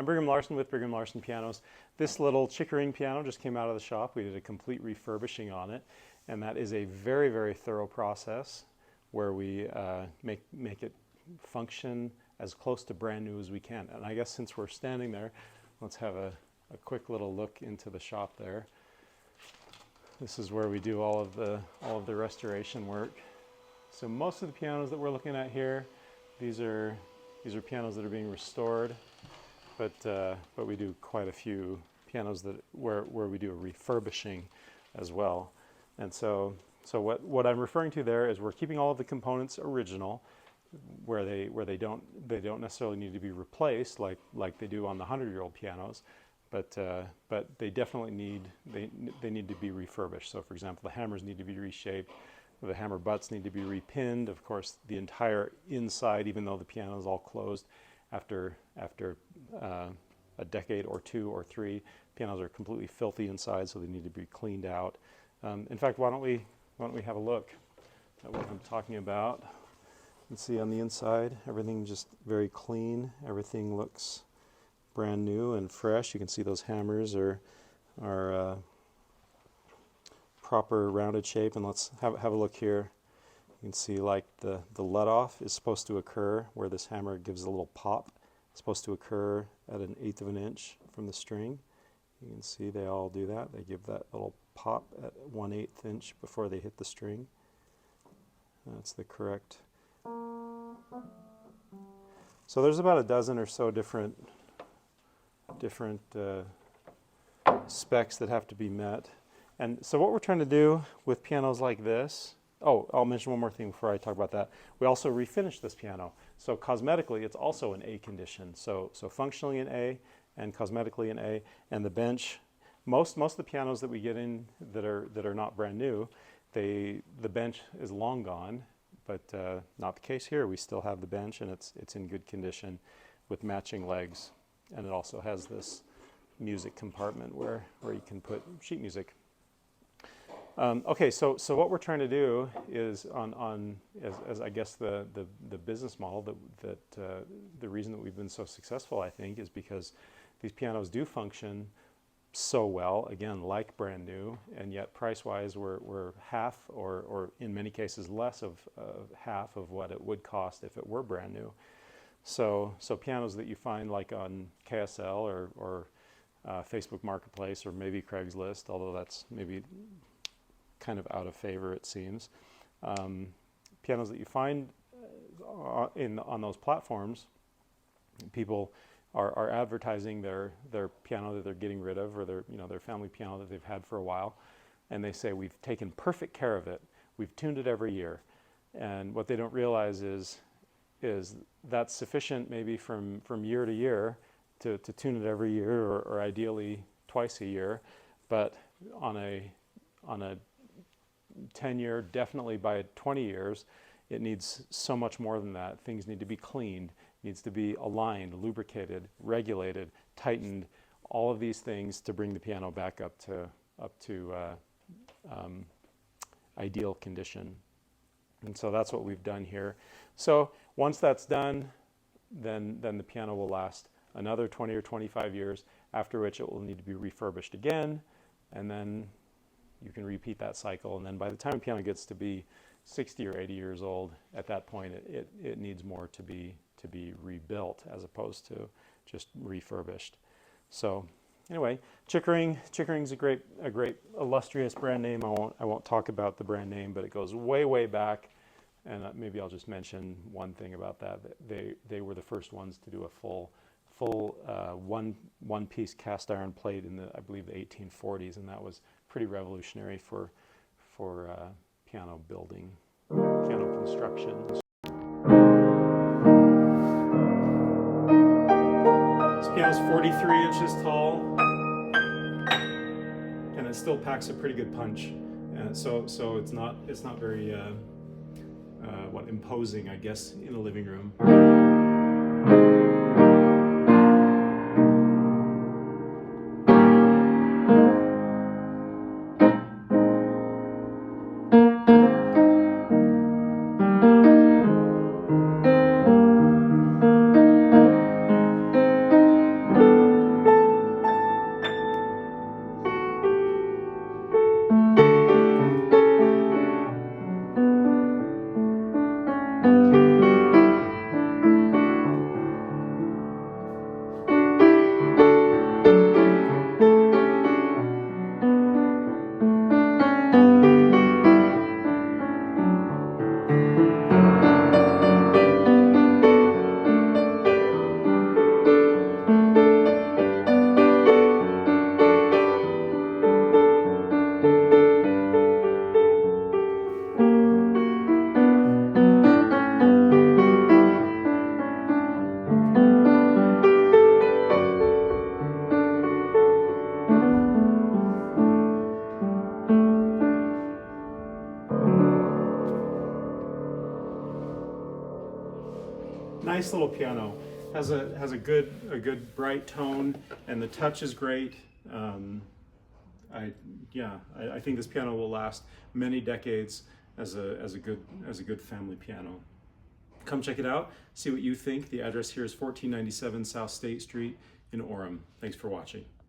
I'm Brigham Larson with Brigham Larson Pianos. This little Chickering piano just came out of the shop. We did a complete refurbishing on it, and that is a very, very thorough process where we make it function as close to brand new as we can. And I guess since we're standing there, let's have a quick little look into the shop there. This is where we do all of the restoration work. So most of the pianos that we're looking at here, these are pianos that are being restored, but we do quite a few pianos where we do a refurbishing as well. And so what I'm referring to there is we're keeping all of the components original, where they don't necessarily need to be replaced like they do on the 100-year-old pianos, but they definitely need to be refurbished. So for example, the hammers need to be reshaped. The hammer butts need to be repinned. Of course, the entire inside, even though the piano is all closed, after a decade or two or three, pianos are completely filthy inside, so they need to be cleaned out. In fact, why don't we have a look at what I'm talking about? You can see on the inside, everything just very clean. Everything looks brand new and fresh. You can see those hammers are proper rounded shape, and let's have a look here. You can see like the let off is supposed to occur where this hammer gives a little pop. It's supposed to occur at 1/8 of an inch from the string. You can see they all do that. They give that little pop at 1/8 inch before they hit the string. That's the correct. So there's about a dozen or so different specs that have to be met. And so what we're trying to do with pianos like this, oh, I'll mention one more thing before I talk about that. We also refinished this piano. So cosmetically, it's also in A condition. So functionally in A and cosmetically in A. And the bench, most of the pianos that we get in that are not brand new, the bench is long gone, but not the case here. We still have the bench, and it's in good condition with matching legs. And it also has this music compartment where you can put sheet music. Okay, so what we're trying to do is as I guess the business model that the reason that we've been so successful, I think, is because these pianos do function so well, again, like brand new, and yet price-wise we're half or in many cases less of half of what it would cost if it were brand new. So pianos that you find like on KSL or Facebook Marketplace or maybe Craigslist, although that's maybe kind of out of favor, it seems. Pianos that you find on those platforms, people are advertising their piano that they're getting rid of, or their family piano that they've had for a while, and they say, we've taken perfect care of it, we've tuned it every year. And what they don't realize is that's sufficient maybe from year to year to tune it every year, or ideally twice a year, but on a 10-year, definitely by 20 years, it needs so much more than that. Things need to be cleaned, needs to be aligned, lubricated, regulated, tightened, all of these things to bring the piano back up to ideal condition. And so that's what we've done here. So once that's done, then the piano will last another 20 or 25 years, after which it will need to be refurbished again, and then you can repeat that cycle. And then by the time a piano gets to be 60 or 80 years old, at that point it needs more to be rebuilt as opposed to just refurbished. So anyway, Chickering's a great illustrious brand name. I won't talk about the brand name, but it goes way back. And maybe I'll just mention one thing about that. They were the first ones to do a full one-piece cast iron plate in I believe the 1840s, and that was pretty revolutionary for piano building, piano construction. This piano's 43 inches tall, and it still packs a pretty good punch. So it's not very imposing, I guess, in a living room. nice little piano. Has a good bright tone, and the touch is great. I think this piano will last many decades as a good family piano. Come check it out. See what you think. The address here is 1497 South State Street in Orem. Thanks for watching.